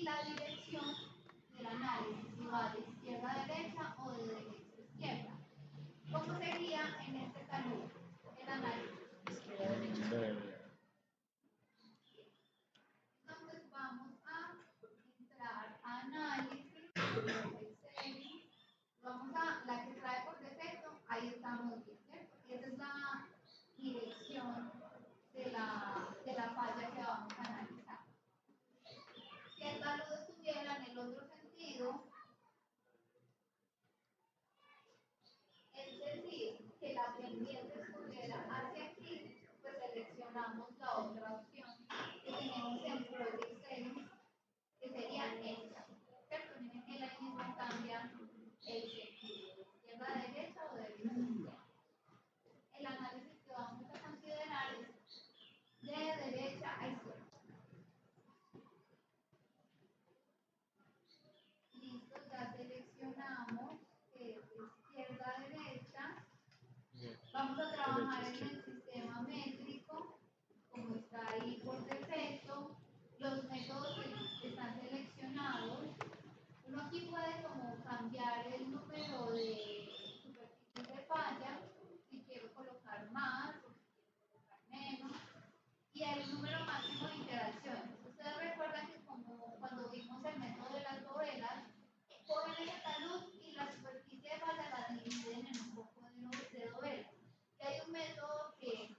y la dirección del análisis, si va de izquierda a derecha o de derecha a izquierda. ¿Cómo sería en este caso el análisis? Entonces vamos a entrar a análisis, Excel, vamos a la que trae por defecto, ahí estamos bien, ¿cierto? Esa es la dirección de la falla que vamos a analizar. Si el talude estuviera en el otro sentido, es decir, que la pendiente estuviera hacia aquí, pues seleccionamos la otra opción que tenemos en Project Settings, que sería esta, ¿cierto? Miren que la misma cambia el sentido, de izquierda a derecha o de derecha a izquierda. El análisis que vamos a considerar es de derecha a izquierda. Listo, ya seleccionamos que es de izquierda a derecha. Vamos a trabajar en el sistema métrico, como está ahí por defecto. Los métodos que están seleccionados. Uno aquí puede como cambiar el número de superficies de falla, si quiero colocar más o si quiero colocar menos. Y el número máximo de interacciones. Ustedes recuerdan que como cuando vimos el método de las novelas, cogen el talud y la superficie de falla la dividen en un poco de novelas. Y hay un método que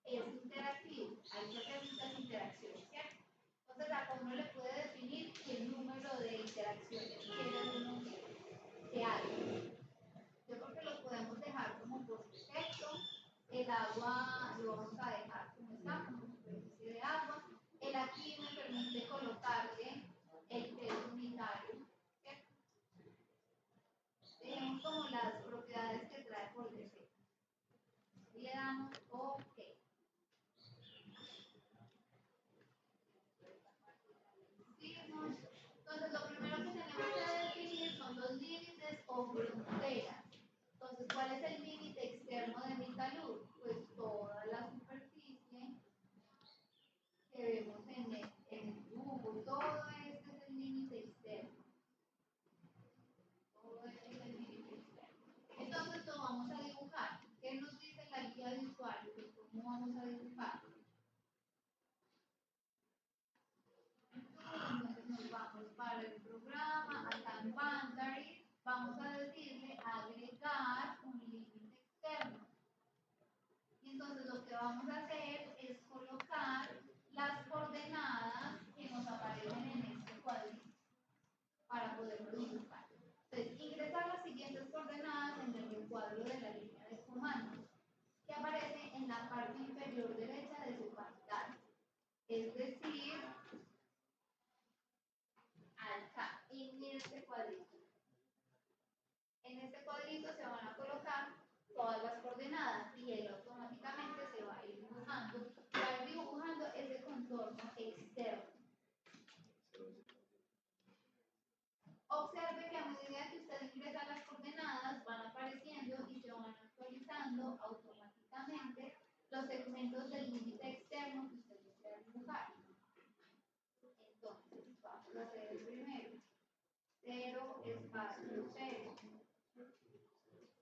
es interactivo, hay que hacer muchas interacciones, ¿cierto? Entonces a uno le puede definir qué número de interacciones quiere uno que haga. Yo creo que lo podemos dejar como por defecto. El agua lo vamos a dejar como está, como superficie de agua. El aquí me permite colocarle el peso unitario. ¿Cierto? Tenemos como las propiedades que trae por defecto. Y le damos OK. Entonces, lo primero que tenemos que definir son los límites o fronteras. Entonces, ¿cuál es el límite externo de mi talud? Pues toda la superficie que vemos en el dibujo. Todo este es el límite externo. Todo este es el límite externo. Entonces, lo vamos a dibujar. ¿Qué nos dice la guía de usuario? Pues, ¿cómo vamos a dibujar? Entonces nos vamos para el programa, acá en Boundary, vamos a decirle agregar un límite externo. Y entonces lo que vamos a hacer es colocar las coordenadas que nos aparecen en este cuadrito para poderlo dibujar. Entonces, ingresar las siguientes coordenadas en el recuadro de la línea de comandos, que aparece en la parte inferior derecha de su pantalla. Es decir, acá, en este cuadrito. En este cuadrito se van a colocar todas las coordenadas y él automáticamente se va a ir dibujando ese contorno externo. Observe que a medida que usted ingresa las coordenadas van apareciendo y se van actualizando automáticamente los segmentos del límite externo que usted desea dibujar. Entonces, vamos a hacer el primero. 0, espacio 0.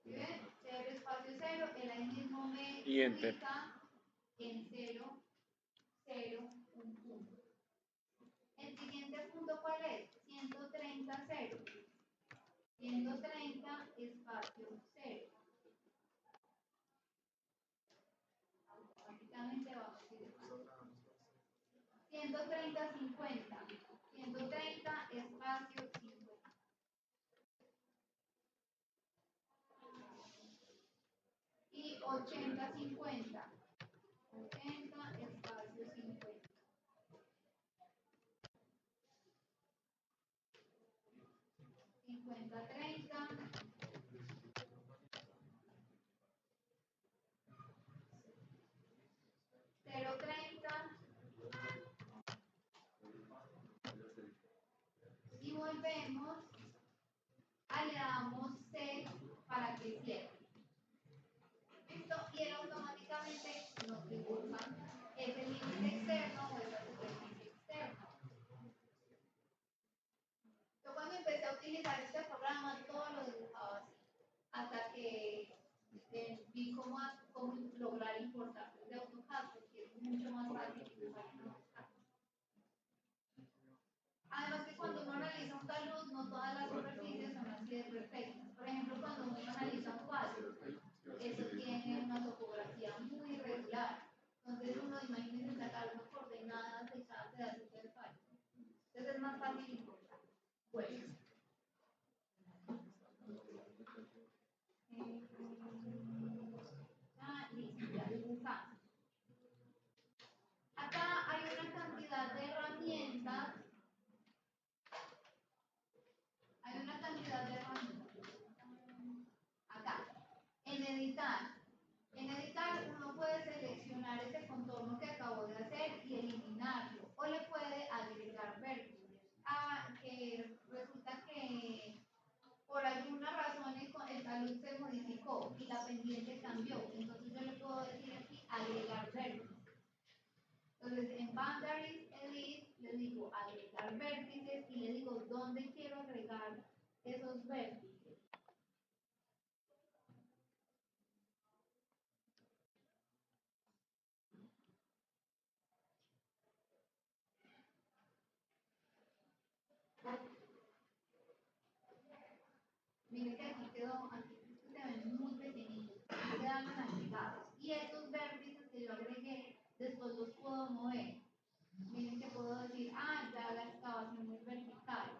¿Sí ven? 0, espacio 0, él ahí mismo me ubica en 0, 0, un punto. El siguiente punto, ¿cuál es? 130, 0. 130, espacio 0. Automáticamente vamos a ir 130, 50. 130, espacio 50. Y 80, 50. 80, espacio 50. 50, 30. 0,30. Y volvemos le damos C para que cierre. ¿Listo? Y él automáticamente nos dibuja ese límite externo o esa superficie externa. vi cómo lograr importar desde AutoCAD, porque es mucho más fácil que usar en AutoCAD. Además que cuando uno analiza un talud, no todas las superficies son así de perfectas. Por ejemplo, cuando uno analiza un cuadro, eso tiene una topografía muy irregular. Entonces uno imagínese sacar unas coordenadas de cada pedacito del fallo. Entonces es más fácil importar. Bueno. Listo, ya dibujamos. Acá hay una cantidad de herramientas. Acá. En editar uno puede seleccionar ese contorno que acabo de hacer y eliminarlo. O le puede agregar vértices. Que resulta que por alguna razón el talud se modificó y la pendiente cambió. Entonces yo le puedo decir aquí agregar vértices. Entonces en Boundaries Edit le digo agregar vértices y le digo dónde quiero agregar esos vértices. Miren que aquí se ven muy pequeñitos, quedan agregados. Y estos vértices que yo agregué, después los puedo mover. Miren que puedo decir, ya la excavación es vertical.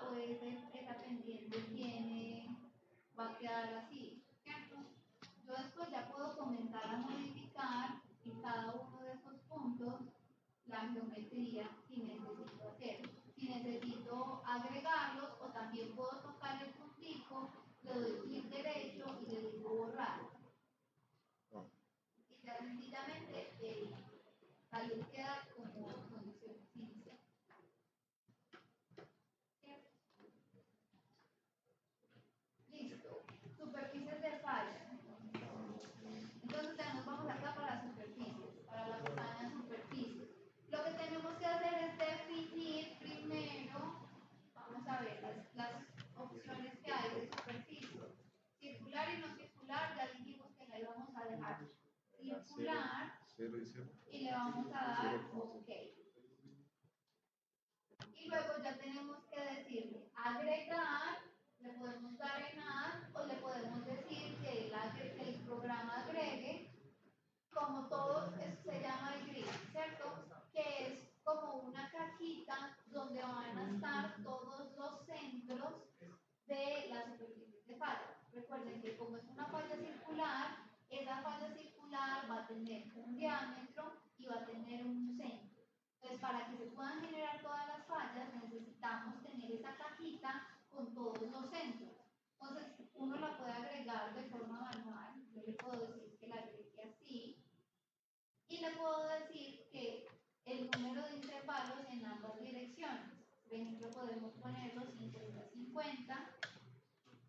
O esa pendiente va a quedar así, ¿cierto? Yo después ya puedo comenzar a modificar en cada uno de estos puntos la geometría si necesito hacerlo. Si necesito agregarlos o también puedo tocar el puntico, le doy clic derecho y le digo borrar. Y ya sencillamente el talud queda como condiciones iniciales. Listo. Superficies de falla. Entonces ya nos vamos acá para superficies, para la pestaña superficies. Lo que tenemos que hacer es definir primero, vamos a ver las opciones que hay de superficie. Circular y no circular, ya dijimos que la íbamos a dejar circular y le vamos a dar OK. Y luego ya tenemos que decirle agregar, le podemos dar en add o le podemos decir que el programa agregue, como todos, se llama el grid, ¿cierto? Que es como una cajita donde van a estar todos los centros de las superficies de falla. Recuerden que como es una falla circular, esa falla circular va a tener un diámetro y va a tener un centro. Entonces, para que se puedan generar todas las fallas, necesitamos tener esa cajita con todos los centros. Entonces, uno la puede agregar de forma manual. Yo le puedo decir que la agregue así. Y le puedo decir que el número de intervalos en ambas direcciones. Por ejemplo, podemos ponerlo 50-50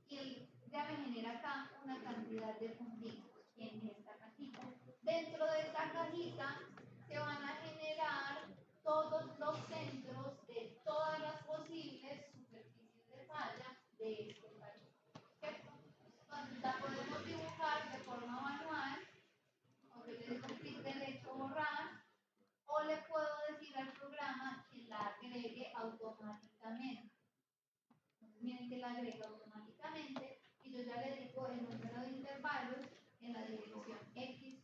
y él ya me genera acá una cantidad de puntitos en esta cajita. Dentro de esta cajita se van a generar todos los centros de todas las posibles superficies de falla de este talud. ¿Cierto? Entonces la podemos dibujar de forma manual, o yo le digo clic derecho borrar, o le puedo decir al programa que la agregue automáticamente. Entonces miren que la agrega automáticamente y yo ya le digo el número de intervalos en la dirección X.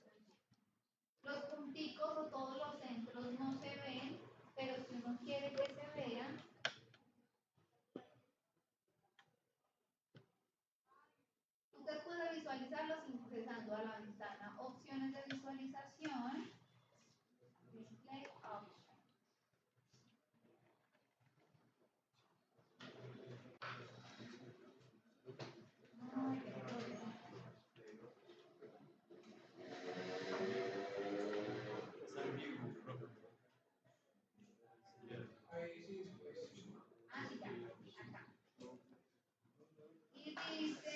Los punticos o todos los centros no se ven, pero si uno quiere que se vean, usted puede visualizarlos ingresando a la ventana opciones de visualización, display options. Y dice,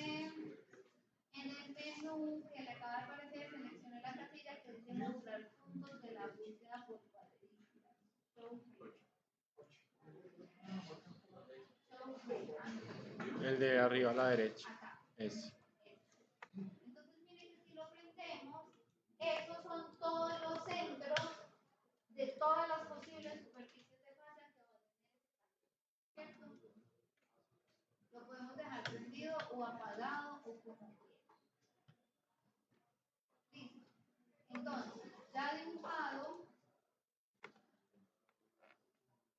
en el menú que le acaba de aparecer, seleccione la casilla que dice mostrar puntos de la búsqueda por cuadrículas. El de arriba a la derecha. Acá. Es. como quiera. Listo. Entonces, ya dibujado,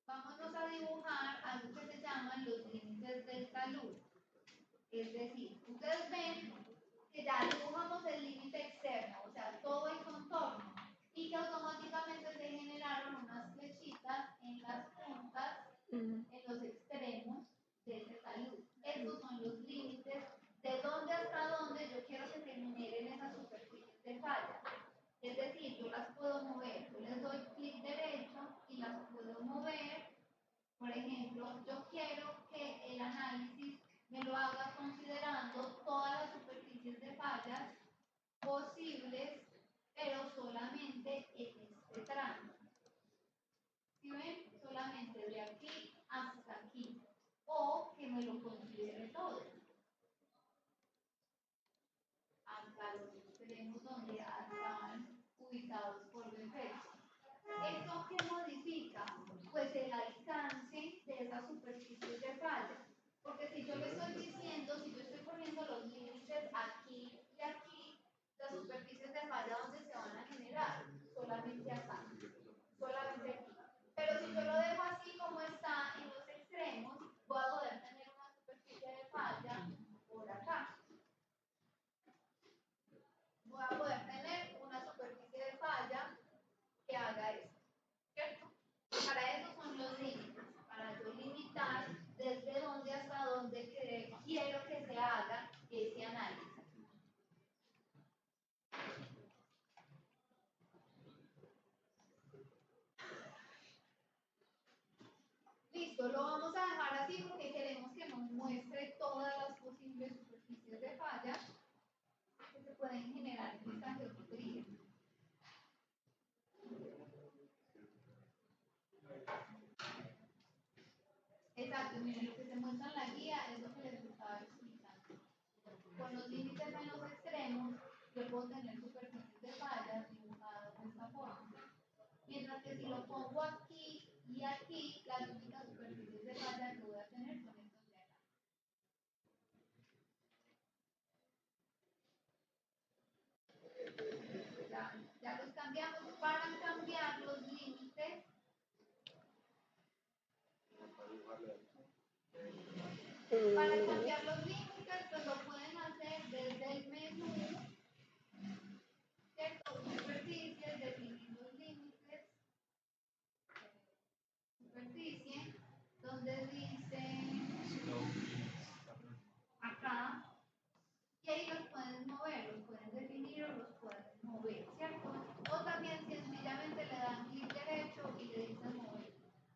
vámonos a dibujar algo que se llaman los límites del talud. Es decir, ustedes ven que ya dibujamos el límite externo, o sea, todo el contorno, y que automáticamente se generaron unas flechitas en las puntas, en los extremos de ese talud. Estos son los límites de dónde hasta dónde yo quiero que se generen esas superficies de falla. Es decir, yo las puedo mover, yo les doy clic derecho y las puedo mover. Por ejemplo, yo quiero que el análisis me lo haga considerando todas las superficies de fallas posibles, pero solamente en este tramo. ¿Sí ven? Solamente de aquí hasta aquí. O que me lo considere todo. Hasta los extremos donde ya estaban ubicados por defecto. ¿Esto qué modifica? Pues el alcance de esas superficies de falla. Porque si yo le estoy diciendo, si yo estoy poniendo los límites aquí y aquí, las superficies de falla, ¿dónde se van a generar? Solamente acá. Solamente aquí. Pero si yo lo dejo así como está en los extremos, voy a poder tener una superficie de falla por acá. Voy a poder tener una superficie de falla que haga esto, ¿cierto? Para eso son los límites, para yo limitar desde dónde hasta dónde quiero que se haga ese análisis. Listo, lo vamos a dejar así porque queremos que nos muestre todas las posibles superficies de falla que se pueden generar en esta geometría. Exacto, miren, lo que se muestra en la guía es lo que les estaba explicando. Con los límites en los extremos, yo puedo tener superficies de fallas dibujadas de esta forma. Mientras que si lo pongo aquí y aquí, las únicas superficies de falla que voy a tener son estos de acá. Ya los cambiamos. Para cambiar los límites, pues lo pueden hacer desde el menú, ¿cierto? Superficies, definir los límites, superficie, donde dice acá, y ahí los pueden mover, los pueden definir o los pueden mover, ¿cierto? O también sencillamente le dan clic derecho y le dicen mover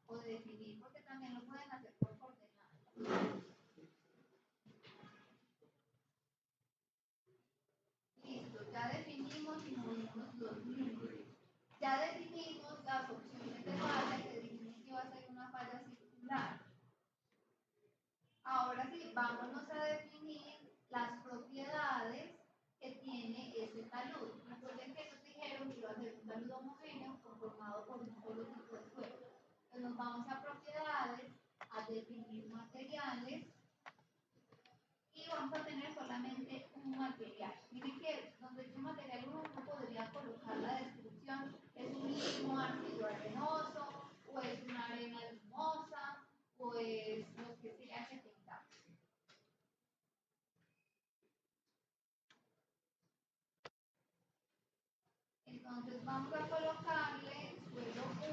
o definir, porque también lo pueden hacer por coordenadas. Listo, ya definimos y movimos los límites. Ya definimos las opciones de falla, que dijimos que iba a ser una falla circular. Ahora sí, vámonos a definir las propiedades que tiene ese talud. Recuerden que nos dijeron que iba a ser un talud homogéneo conformado por un solo tipo de suelo. Entonces nos vamos a propiedades, a definir materiales y vamos a tener solamente un material. Miren que donde dice material uno podría colocar la descripción, es un limo ácido arenoso, o es una arena limosa, o es lo que sea que tengamos. Entonces vamos a colocarle suelo 1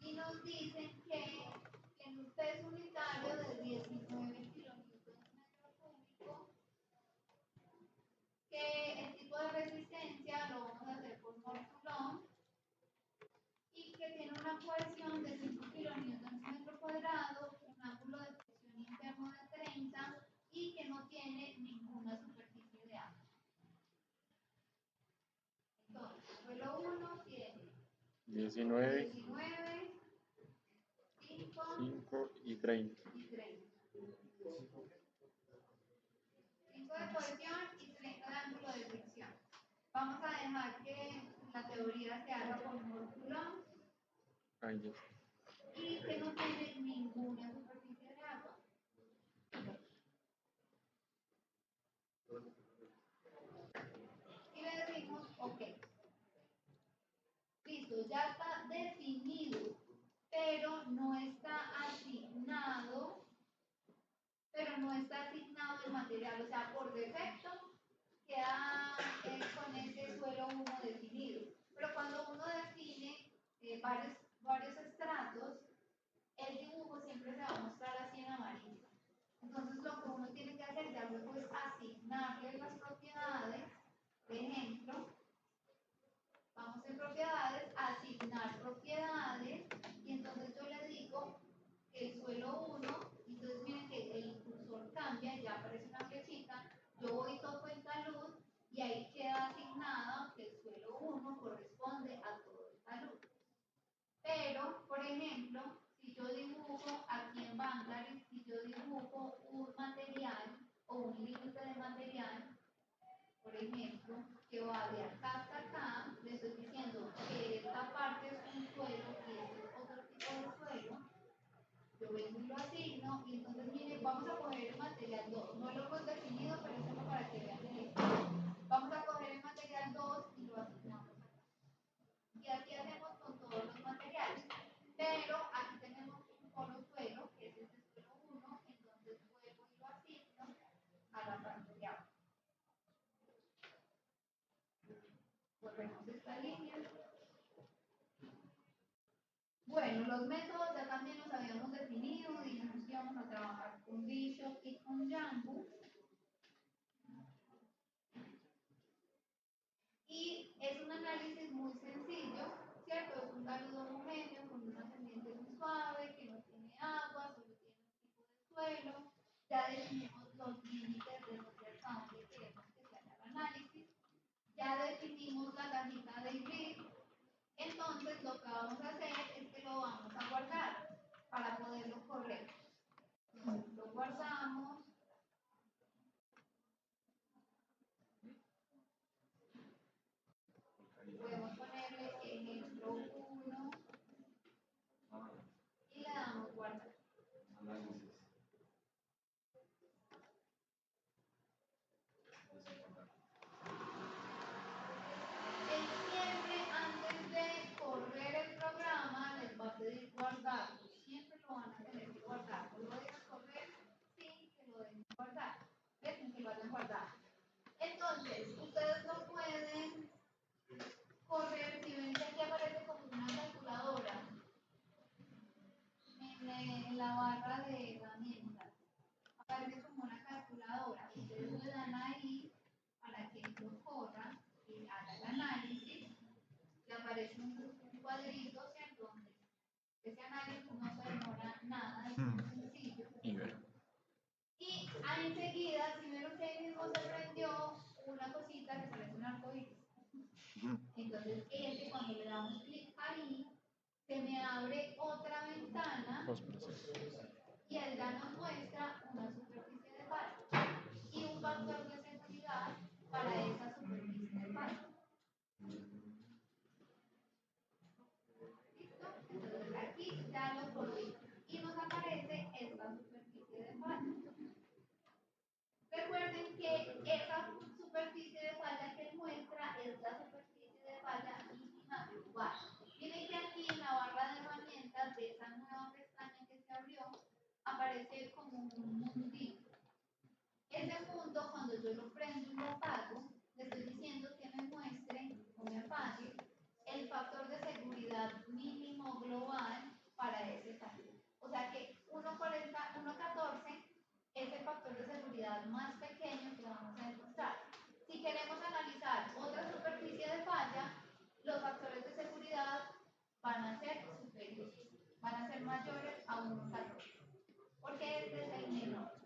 y nos dicen que en un peso unitario de 19 kilonewtons metro cúbico, que el tipo de resistencia lo vamos a hacer por mol coulomb y que tiene una cohesión de 5 kilonewtons metro cuadrado, un ángulo de presión interno de 30 y que no tiene ninguna superficie de agua. Entonces, suelo 1 tiene 19, 5 y 30. 5 de cohesión y 30 de ángulo de fricción. Vamos a dejar que la teoría se haga por mol coulomb. Ahí ya. y que no tiene ninguna superficie de agua. Y le decimos, ok, listo, ya está definido, pero no está asignado, el material, o sea, por defecto queda con ese suelo 1 definido. Pero cuando uno define varios estratos, el dibujo siempre se va a mostrar así en amarillo. Entonces lo que uno tiene que hacer ya luego es asignarle las propiedades. Por ejemplo, vamos en propiedades, asignar propiedades, y entonces yo le digo que el suelo 1, entonces miren que el cursor cambia, ya aparece una flechita, yo voy y toco el talud y ahí queda asignado que el suelo 1 corresponde a todo el talud. Pero, por ejemplo, si yo dibujo aquí en Bangalore, si yo dibujo un material o un límite de material, por ejemplo, que va de acá hasta acá, le estoy diciendo que esta parte es un suelo y este es otro tipo de suelo, yo vengo y lo asigno, y entonces miren, vamos a coger el material 2, no lo hemos definido, pero es solo para que vean el ejemplo. Vamos a coger el material 2 y lo asignamos acá. Y así hacemos con todos los materiales, pero aquí tenemos un solo suelo, que es este suelo 1, entonces vuelvo y lo asigno a la parte de abajo. Volvemos esta línea. Bueno, los métodos ya también los habíamos definido, dijimos que íbamos a trabajar con Bishop y con Jambu. Y es un análisis muy sencillo, ¿cierto? Es un talud homogéneo con un ascendiente muy suave, que no tiene agua, solo tiene un tipo de suelo. Ya definimos los límites de donde hasta dónde queremos que se haga el análisis. Ya definimos la cajita de grid. Entonces lo que vamos a hacer es que lo vamos a guardar para poderlo correr. Lo guardamos. Podemos ponerle ejemplo 1 y le damos guardar. Él siempre antes de correr el programa les va a pedir guardarlo. Siempre lo van a tener que guardar. No lo dejan correr sin que lo dejen guardar. ¿Ves? Sin que lo hayan guardado. Entonces, ustedes no pueden correr si ven que aquí aparece como una calculadora en la barra de herramientas. Aparece como una calculadora. Ustedes le dan ahí para que lo corra y haga el análisis. Le aparece un cuadrito, ¿cierto? Donde ese análisis no se demora nada, es muy sencillo. Y ahí enseguida, si vieron que ahí mismo se prendió una cosita que parece un arcoíris. Entonces, cuando le damos clic ahí, se me abre otra ventana y él ya nos muestra una superficie de falla y un factor de seguridad para esa superficie de falla. ¿Listo? Entonces aquí ya lo coloco y nos aparece esta superficie de falla. Recuerden que esa superficie de falla que muestra es la superficie de falla mínima global. Miren que aquí en la barra de herramientas de esa nueva pestaña que se abrió, aparece como un mundito. Ese mundo, cuando yo lo prendo y lo apago, le estoy diciendo que me muestre o me apague el factor de seguridad mínimo global para ese talud. O sea que 1.14 es el factor de seguridad más pequeño que vamos a encontrar. Si queremos analizar otra superficie de falla, los factores de seguridad van a ser superiores, van a ser mayores a 1.14, porque este es el menor.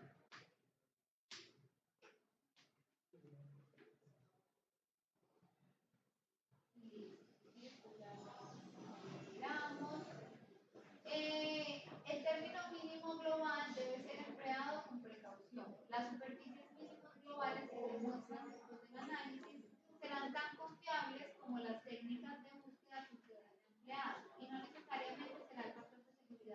El término mínimo global debe ser empleado con precaución. Las superficies mínimas globales que se muestran después del análisis serán tan confiables como las técnicas de búsqueda que ustedes han empleado y no necesariamente será el factor de seguridad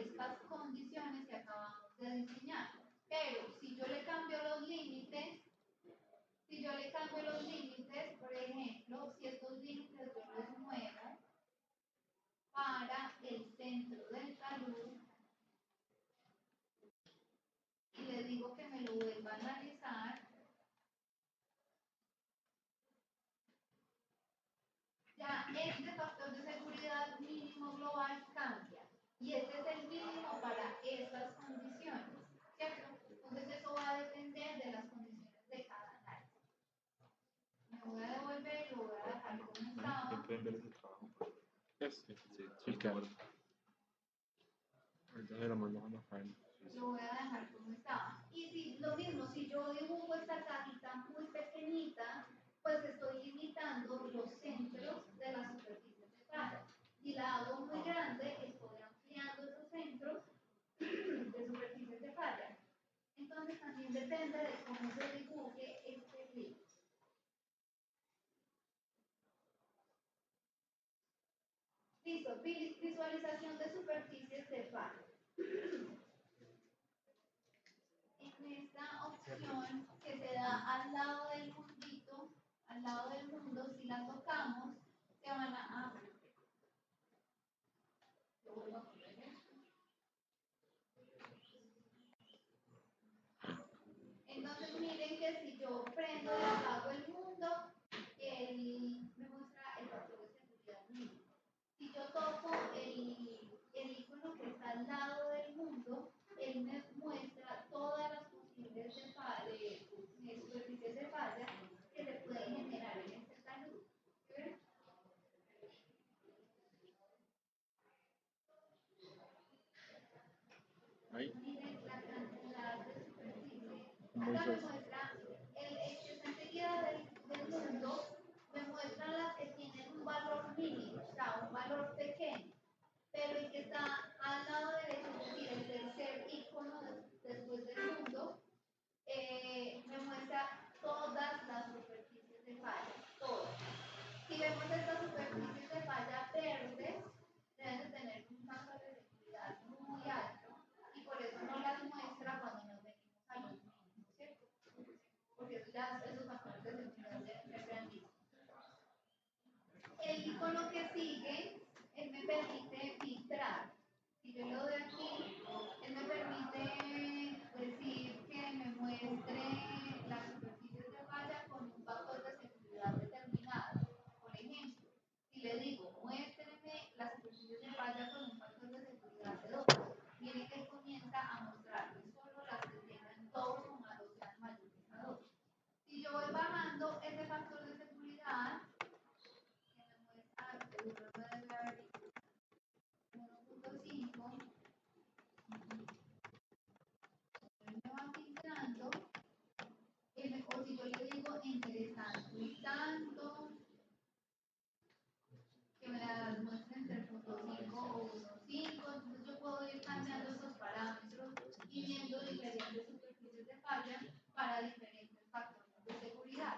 estas condiciones que acabamos de diseñar. Pero si yo le cambio los límites, por ejemplo, si estos límites yo los muevo para el centro del talud y le digo que me lo vuelva a analizar, ya este factor de seguridad mínimo global cambia. Y este es el mínimo para estas condiciones, ¿cierto? Entonces eso va a depender de las condiciones de cada análisis. Me voy a devolver, lo voy a dejar como estaba. Sí, claro. Entonces lo mando a Rafael. Lo voy a dejar como estaba. Y si lo mismo, si yo dibujo esta cajita muy pequeñita, pues estoy limitando los centros de las superficies de falla. Si la hago muy grande, estoy ampliando esos centros de superficies de falla. Entonces también depende de cómo se dibuje este grid. Listo, visualización de superficies de falla. En esta opción que se da al lado del mundito, al lado del mundo, si la tocamos, se van a lo vuelvo a poner. Entonces miren que si yo prendo y apago el mundo, él me muestra el factor de seguridad mínimo. Si yo toco el icono que está al lado del mundo, él me muestra todas las posibles de superficies de falla que se pueden generar en este talud. ¿Sí? Ahí. Miren la cantidad de superficie. Acá me muestra el que está enseguida del mundo, me muestra las que tienen un valor mínimo, o sea, un valor pequeño. Pero el que está al lado derecho, es decir, el tercer icono después del mundo, me muestra todas las superficies de falla, todas. Si vemos estas superficies de falla verdes, deben de tener un factor de seguridad muy alto y por eso no las muestra cuando nos venimos a los mínimos, ¿cierto? Porque esos factores de seguridad deben ser grandísimos. El icono que sigue, él me permite filtrar. Si yo lo doy aquí, él me permite decir que me muestre las superficies de falla con un factor de seguridad determinado. Por ejemplo, si le digo, muéstreme las superficies de falla con un factor de seguridad de 2, tiene que él comienza a mostrarme solo las que tengan 2 o más, o sean mayores a 2. Si yo voy bajando ese factor de seguridad, que me muestra, seguro no debe haber 1.5, él me va filtrando, o si yo le digo entre tanto y tanto, que me las muestre entre 0.5 o 1.5, entonces yo puedo ir cambiando estos parámetros y viendo diferentes superficies de falla para diferentes factores de seguridad.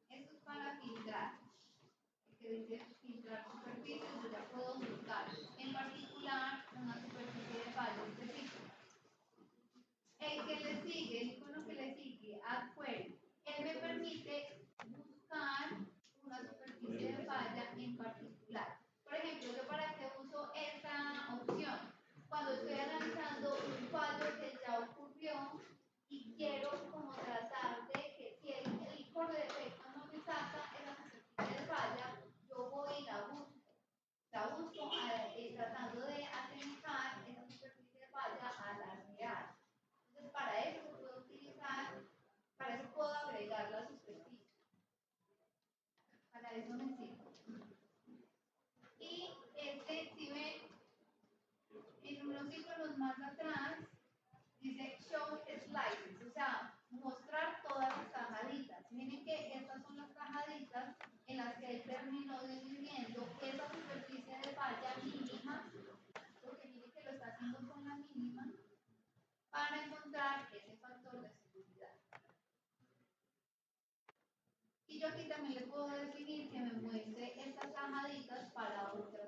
Eso es para filtrar. Que dice filtrar superficies, yo ya puedo buscar en particular una superficie de falla específica. El que le sigue, el icono que le sigue, Add Query, él me permite buscar una superficie de falla en particular. Por ejemplo, yo para qué uso esta opción. Cuando estoy analizando un fallo que ya ocurrió y quiero como tratar de que si el icono de defecto no me saca esa superficie de falla, yo voy y la busco. La busco tratando de asemejar esa superficie de falla a la real. Entonces, para eso se puede utilizar, para eso puedo agregar la superficie. Para eso me sirve. Y si ven, en unos iconos más atrás, dice show slices, o sea, mostrar todas las tajaditas. Miren que estas son las tajaditas en las que él terminó dividiendo esa superficie de falla mínima, porque miren que lo está haciendo con la mínima, para encontrar ese factor de seguridad. Y yo aquí también le puedo definir que me muestre el tajaditas para otra